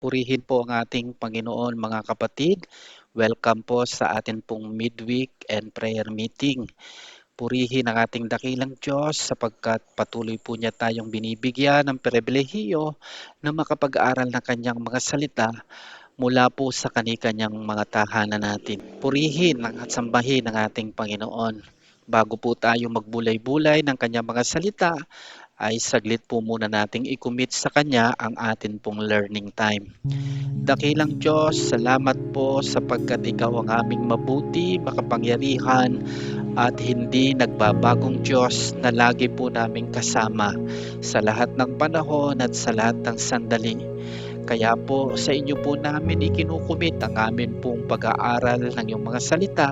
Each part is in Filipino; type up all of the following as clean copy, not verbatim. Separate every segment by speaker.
Speaker 1: Purihin po ang ating Panginoon mga kapatid. Welcome po sa atin pong midweek and prayer meeting. Purihin ang ating dakilang Diyos sapagkat patuloy po niya tayong binibigyan ng pribilehiyo na makapag-aral ng kanyang mga salita mula po sa kani-kanyang mga tahanan natin. Purihin at sambahin ang ating Panginoon. Bago po tayo magbulay-bulay ng kanyang mga salita, ay saglit po muna nating i-commit sa Kanya ang atin pong learning time. Dakilang Diyos, salamat po sapagkat Ikaw ang aming mabuti, makapangyarihan at hindi nagbabagong Diyos na lagi po naming kasama sa lahat ng panahon at sa lahat ng sandali. Kaya po sa inyo po namin ikinukumit ang amin pong pag-aaral ng iyong mga salita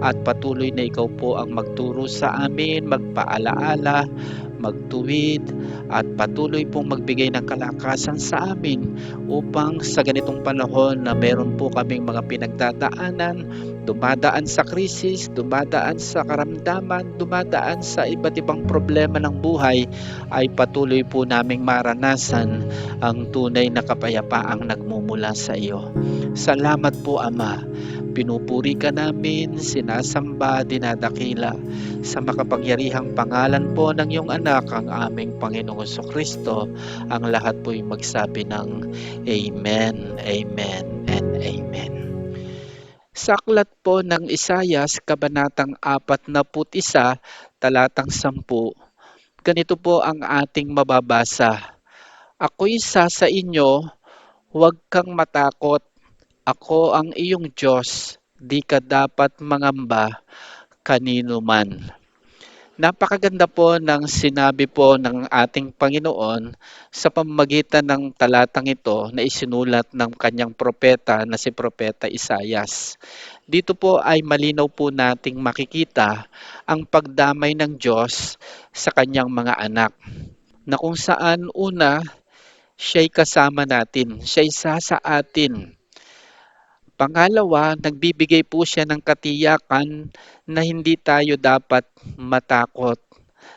Speaker 1: at patuloy na ikaw po ang magturo sa amin, magpaalaala, magtuwid at patuloy pong magbigay ng kalakasan sa amin upang sa ganitong panahon na meron po kaming mga pinagdadaanan, dumadaan sa krisis, dumadaan sa karamdaman, dumadaan sa iba't ibang problema ng buhay, ay patuloy po naming maranasan ang tunay na kapayapaang nagmumula sa iyo. Salamat po Ama. Pinupuri ka namin, sinasamba, dinadakila sa makapangyarihang pangalan po ng iyong anak, ang aming Panginoong Kristo. Ang lahat po'y magsabi ng Amen, Amen, and Amen. Sa aklat po ng Isayas, Kabanatang 41, talatang 10, ganito po ang ating mababasa. Ako'y sa inyo, huwag kang matakot. Ako ang iyong Diyos, di ka dapat mangamba kanino man. Napakaganda po ng sinabi po ng ating Panginoon sa pamamagitan ng talatang ito na isinulat ng kanyang propeta na si Propeta Isayas. Dito po ay malinaw po nating makikita ang pagdamay ng Diyos sa kanyang mga anak, na kung saan una, siya'y kasama natin, siya'y sa atin. Pangalawa, nagbibigay po siya ng katiyakan na hindi tayo dapat matakot.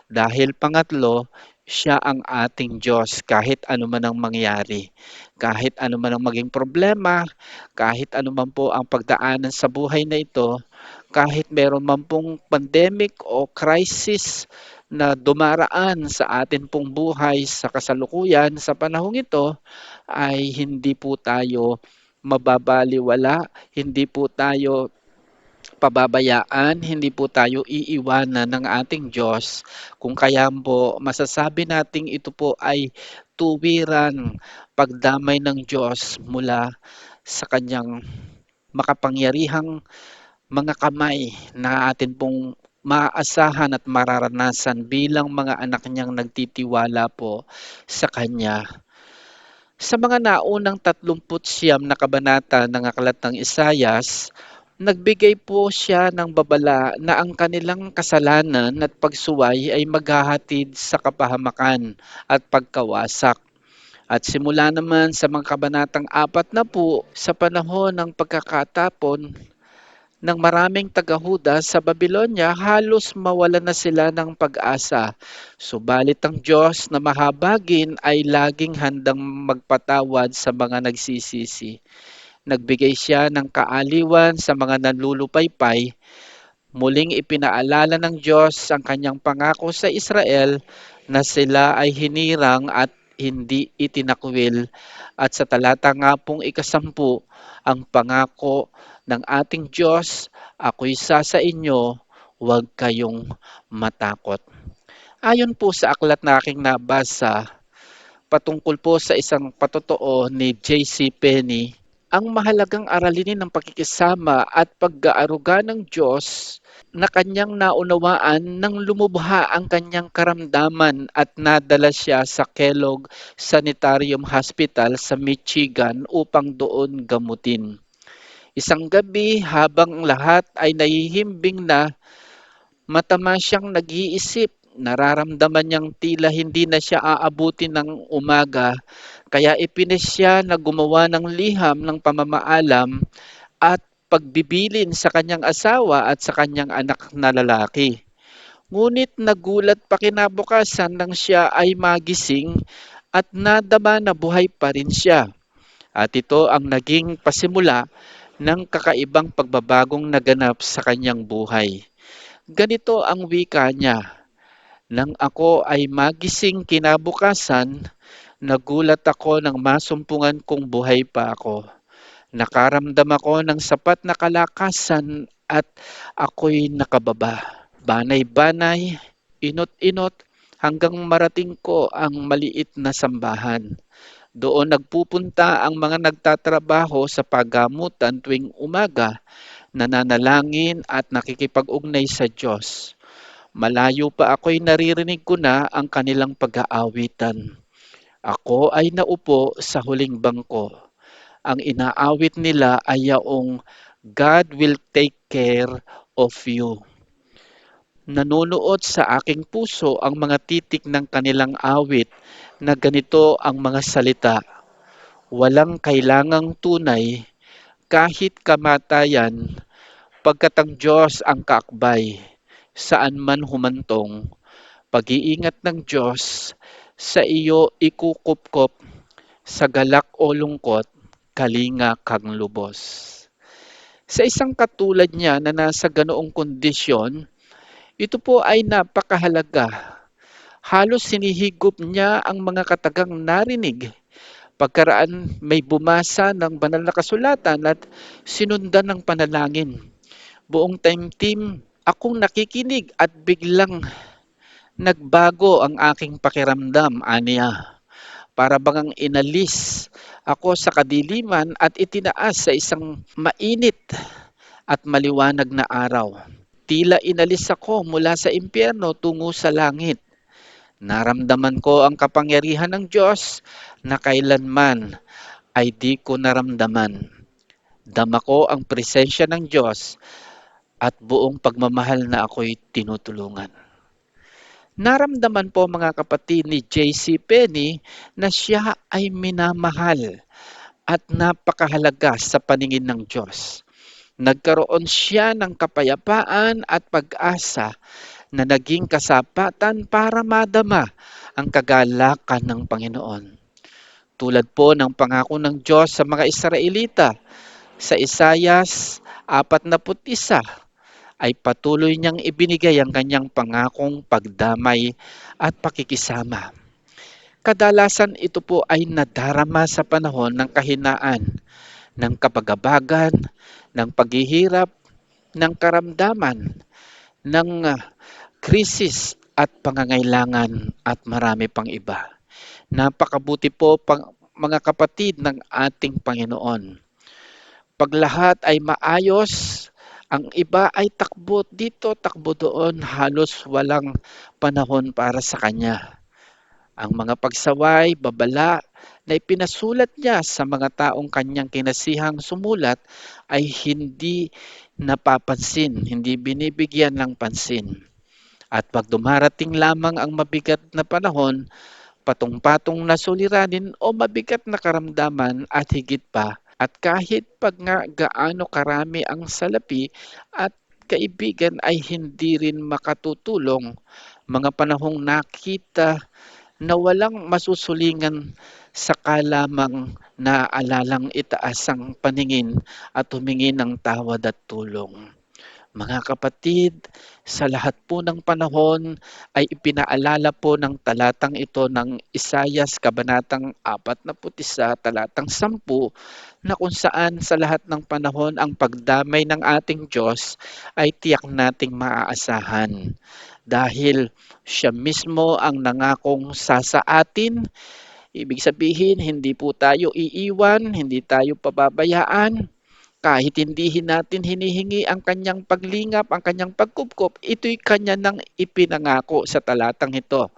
Speaker 1: Dahil pangatlo, siya ang ating Diyos kahit ano man ang mangyari. Kahit ano man ang maging problema, kahit ano man po ang pagdaanan sa buhay na ito, kahit meron man pong pandemic o crisis na dumaraan sa atin pong buhay sa kasalukuyan sa panahong ito, ay hindi po tayo mababaliwala, hindi po tayo pababayaan, hindi po tayo iiwanan ng ating Diyos. Kung kaya po masasabi nating ito po ay tuwiran pagdamay ng Diyos mula sa kanyang makapangyarihang mga kamay na atin pong maaasahan at mararanasan bilang mga anak niyang nagtitiwala po sa Kanya. Sa mga naunang 39 na kabanata ng aklat ng Isayas, nagbigay po siya ng babala na ang kanilang kasalanan at pagsuway ay maghahatid sa kapahamakan at pagkawasak. At simula naman sa mga kabanatang 40, sa panahon ng pagkakatapon ng maraming taga-Huda sa Babylonia, halos mawalan na sila ng pag-asa. Subalit ang Diyos na mahabagin ay laging handang magpatawad sa mga nagsisisi. Nagbigay siya ng kaaliwan sa mga nanlulupaypay. Muling ipinaalala ng Diyos ang kanyang pangako sa Israel na sila ay hinirang at hindi itinakwil. At sa talata nga pong 10, ang pangako ng ating Diyos, ako'y sa inyo, huwag kayong matakot. Ayon po sa aklat na aking nabasa, patungkol po sa isang patotoo ni J.C. Penney, ang mahalagang aralinin ng pakikisama at pag-aaruga ng Diyos na kanyang naunawaan nang lumubha ang kanyang karamdaman at nadala siya sa Kellogg Sanitarium Hospital sa Michigan upang doon gamutin. Isang gabi habang lahat ay nahihimbing na, matama siyang nag-iisip. Nararamdaman niyang tila hindi na siya aabutin ng umaga, kaya ipinis siya na gumawa ng liham ng pamamaalam at pagbibilin sa kanyang asawa at sa kanyang anak na lalaki. Ngunit nagulat pa kinabukasan nang siya ay magising at nadama na buhay pa rin siya. At ito ang naging pasimula ng kakaibang pagbabagong naganap sa kanyang buhay. Ganito ang wika niya, "Nang ako ay magising kinabukasan, nagulat ako nang masumpungan kong buhay pa ako. Nakaramdam ako ng sapat na kalakasan at ako'y nakababa. Banay-banay, inot-inot, hanggang marating ko ang maliit na sambahan. Doon nagpupunta ang mga nagtatrabaho sa paggamutan tuwing umaga, nananalangin at nakikipag-ugnay sa Diyos. Malayo pa ako'y naririnig ko na ang kanilang pag-aawitan. Ako ay naupo sa huling bangko. Ang inaawit nila ay yaong God will take care of you. Nanunuot sa aking puso ang mga titik ng kanilang awit na ganito ang mga salita, "Walang kailangang tunay, kahit kamatayan, pagkat ang Diyos ang kaakbay, saan man humantong, pag-iingat ng Diyos, sa iyo ikukupkop, sa galak o lungkot, kalinga kang lubos." Sa isang katulad niya na nasa ganoong kondisyon, ito po ay napakahalaga. Halos sinihigop niya ang mga katagang narinig. Pagkaraan may bumasa ng banal na kasulatan at sinundan ng panalangin. Buong time akong nakikinig at biglang nagbago ang aking pakiramdam, aniya. Para bagang inalis ako sa kadiliman at itinaas sa isang mainit at maliwanag na araw. Tila inalis ako mula sa impyerno tungo sa langit. Naramdaman ko ang kapangyarihan ng Diyos na kailanman ay di ko naramdaman. Dama ko ang presensya ng Diyos at buong pagmamahal na ako'y tinutulungan. Naramdaman po mga kapatid ni J.C. Penney na siya ay minamahal at napakahalaga sa paningin ng Diyos. Nagkaroon siya ng kapayapaan at pag-asa na naging kasapatan para madama ang kagalakan ng Panginoon. Tulad po ng pangako ng Diyos sa mga Israelita sa Isayas 41 ay patuloy niyang ibinigay ang kanyang pangakong pagdamay at pakikisama. Kadalasan ito po ay nadarama sa panahon ng kahinaan, ng kapagabagan, ng paghihirap, ng karamdaman, ng krisis at pangangailangan at marami pang iba. Napakabuti po mga kapatid ng ating Panginoon. Pag lahat ay maayos, ang iba ay takbo dito, takbo doon, halos walang panahon para sa Kanya. Ang mga pagsaway, babala na ipinasulat niya sa mga taong Kanyang kinasihang sumulat ay hindi napapansin, hindi binibigyan ng pansin. At pag dumarating lamang ang mabigat na panahon, patong-patong na suliranin o mabigat na karamdaman at higit pa, at kahit pag nga gaano karami ang salapi at kaibigan ay hindi rin makatutulong, mga panahong nakita na walang masusulingan, saka lamang naalalang itaas ang paningin at humingi ng tawad at tulong. Mga kapatid, sa lahat po ng panahon ay ipinaalala po ng talatang ito ng Isayas Kabanatang 41, talatang 10, na kung saan sa lahat ng panahon ang pagdamay ng ating Diyos ay tiyak nating maaasahan. Dahil siya mismo ang nangakong sasaatin, ibig sabihin hindi po tayo iiwan, hindi tayo pababayaan. Kahit hindi natin hinihingi ang kanyang paglingap, ang kanyang pagkupkop, ito'y kanya nang ipinangako sa talatang ito.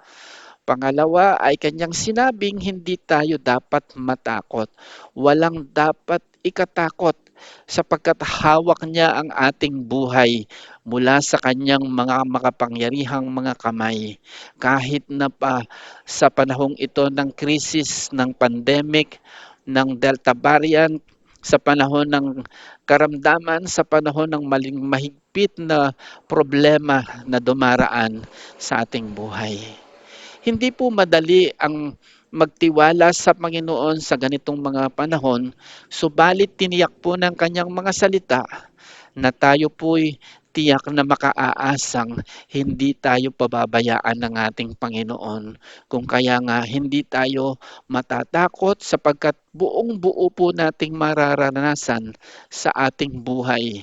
Speaker 1: Pangalawa ay kanyang sinabing hindi tayo dapat matakot. Walang dapat ikatakot sapagkat hawak niya ang ating buhay mula sa kanyang mga makapangyarihang mga kamay. Kahit na pa sa panahong ito ng krisis, ng pandemic, ng Delta variant, sa panahon ng karamdaman, sa panahon ng mahigpit na problema na dumaraan sa ating buhay. Hindi po madali ang magtiwala sa Panginoon sa ganitong mga panahon, subalit tiniyak po ng kanyang mga salita na tayo po'y tiyak na makaaasang hindi tayo pababayaan ng ating Panginoon. Kung kaya nga hindi tayo matatakot sapagkat buong-buo po nating mararanasan sa ating buhay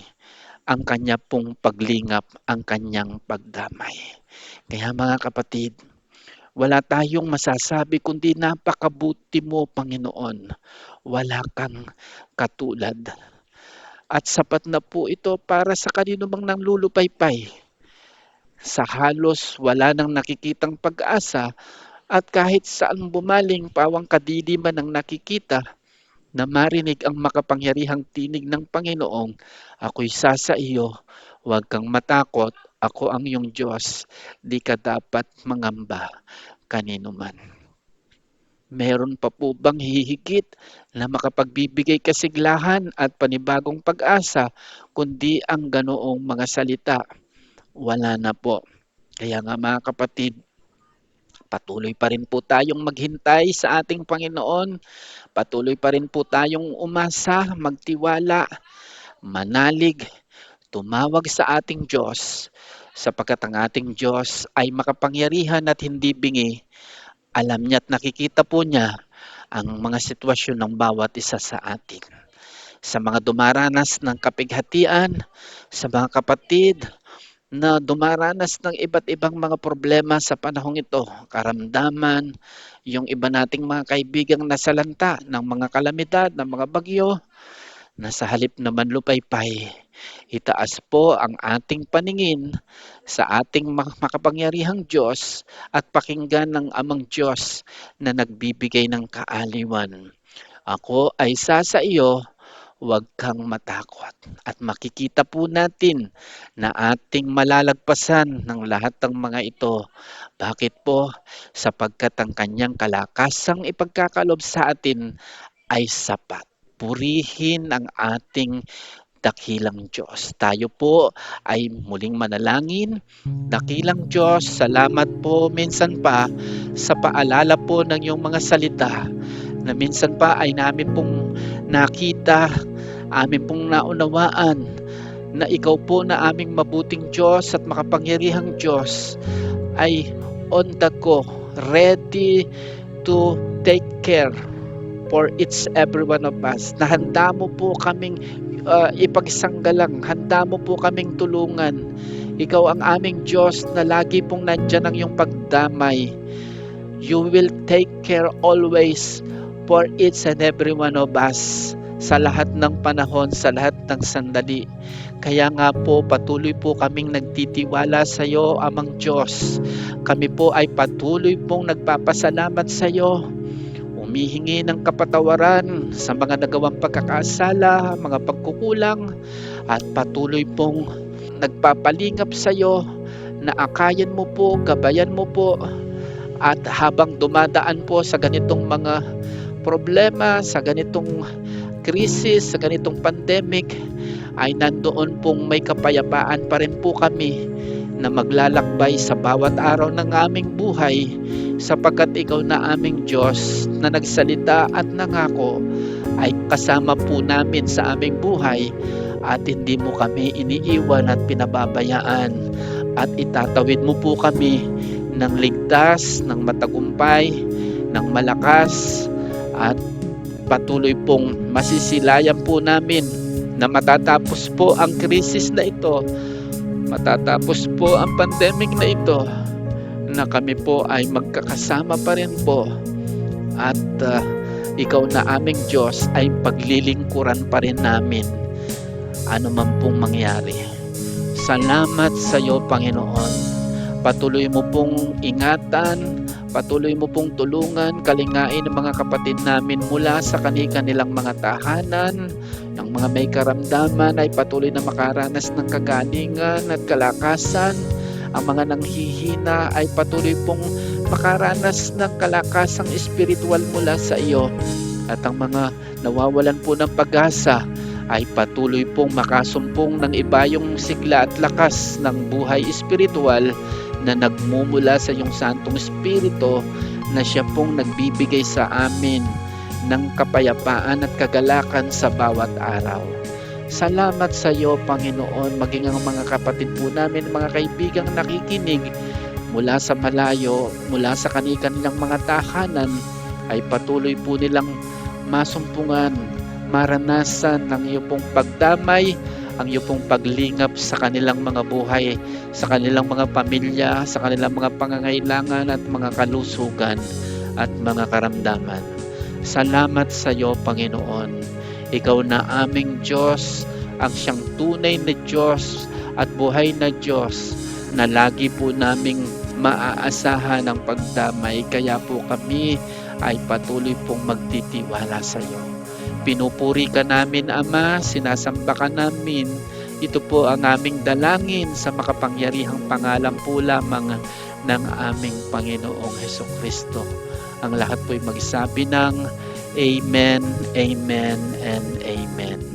Speaker 1: ang kanya pong paglingap, ang kanyang pagdamay. Kaya mga kapatid, wala tayong masasabi kundi napakabuti mo, Panginoon. Wala kang katulad. At sapat na po ito para sa kanino mang nanglulupaypay. Sa halos wala nang nakikitang pag-asa at kahit saan bumaling pawang kadiliman ang nakikita na marinig ang makapangyarihang tinig ng Panginoong, "Ako'y sasa iyo, huwag kang matakot, ako ang iyong Diyos, di ka dapat mangamba kanino man." Meron pa po bang hihigit na makapagbibigay kasiglahan at panibagong pag-asa kundi ang ganoong mga salita? Wala na po. Kaya nga mga kapatid, patuloy pa rin po tayong maghintay sa ating Panginoon. Patuloy pa rin po tayong umasa, magtiwala, manalig, tumawag sa ating Diyos sapagkat ang ating Diyos ay makapangyarihan at hindi bingi. Alam niya at nakikita po niya ang mga sitwasyon ng bawat isa sa atin. Sa mga dumaranas ng kapighatian, sa mga kapatid na dumaranas ng iba't ibang mga problema sa panahong ito, karamdaman, yung iba nating mga kaibigang nasalanta ng mga kalamidad, ng mga bagyo, na sa halip na manlupaypay, itaas po ang ating paningin sa ating makapangyarihang Diyos at pakinggan ng Amang Diyos na nagbibigay ng kaaliwan. Ako ay sasa iyo, huwag kang matakot. At makikita po natin na ating malalagpasan ng lahat ng mga ito. Bakit po? Sapagkat ang kanyang kalakasang ipagkakalob sa atin ay sapat. Purihin ang ating dakilang Diyos. Tayo po ay muling manalangin. Dakilang Diyos, salamat po minsan pa sa paalala po ng iyong mga salita na minsan pa ay namin pong nakita, amin pong naunawaan na ikaw po na aming mabuting Diyos at makapangyarihang Diyos ay on the go, ready to take care for each every one of us. Na handa mo po kaming ipagsanggalang, handa mo po kaming tulungan. Ikaw ang aming Diyos na lagi pong nandyan ang iyong pagdamay. You will take care always for each and every one of us sa lahat ng panahon, sa lahat ng sandali. Kaya nga po patuloy po kaming nagtitiwala sa iyo, Amang Diyos. Kami po ay patuloy pong nagpapasalamat sa iyo, humihingi ng kapatawaran sa mga nagawang pagkakasala, mga pagkukulang, at patuloy pong nagpapalingap sa iyo na akayan mo po, gabayan mo po, at habang dumadaan po sa ganitong mga problema, sa ganitong krisis, sa ganitong pandemic, ay nandoon pong may kapayapaan pa rin po kami na maglalakbay sa bawat araw ng aming buhay sapagkat ikaw na aming Diyos na nagsalita at nangako ay kasama po namin sa aming buhay at hindi mo kami iniiwan at pinababayaan at itatawid mo po kami ng ligtas, ng matagumpay, ng malakas at patuloy pong masisilayan po namin na matatapos po ang krisis na ito, matatapos po ang pandemic na ito, na kami po ay magkakasama pa rin po at ikaw na aming Diyos ay paglilingkuran pa rin namin ano man pong mangyari. Salamat sa iyo, Panginoon. Patuloy mo pong ingatan, patuloy mo pong tulungan, kalingain ang mga kapatid namin mula sa kanilang mga tahanan. Ang mga may karamdaman ay patuloy na makaranas ng kagalingan at kalakasan. Ang mga nanghihina ay patuloy pong makaranas ng kalakasang espiritual mula sa iyo. At ang mga nawawalan po ng pag-asa ay patuloy pong makasumpong ng iba yung sigla at lakas ng buhay espiritual na nagmumula sa iyong Santong Espiritu na siya pong nagbibigay sa amin ng kapayapaan at kagalakan sa bawat araw. Salamat sa iyo, Panginoon, maging ang mga kapatid po namin, mga kaibigang nakikinig mula sa malayo, mula sa kanilang mga tahanan, ay patuloy po nilang masumpungan, maranasan ng iyo pong pagdamay, ang iyo pong paglingap sa kanilang mga buhay, sa kanilang mga pamilya, sa kanilang mga pangangailangan at mga kalusugan at mga karamdaman. Salamat sa iyo, Panginoon. Ikaw na aming Diyos, ang siyang tunay na Diyos at buhay na Diyos na lagi po naming maaasahan ang pagdamay. Kaya po kami ay patuloy pong magtitiwala sa iyo. Pinupuri ka namin, Ama, sinasamba ka namin. Ito po ang aming dalangin sa makapangyarihang pangalan po lamang ng aming Panginoong Hesukristo. Ang lahat po'y magsabi ng Amen, Amen, and Amen.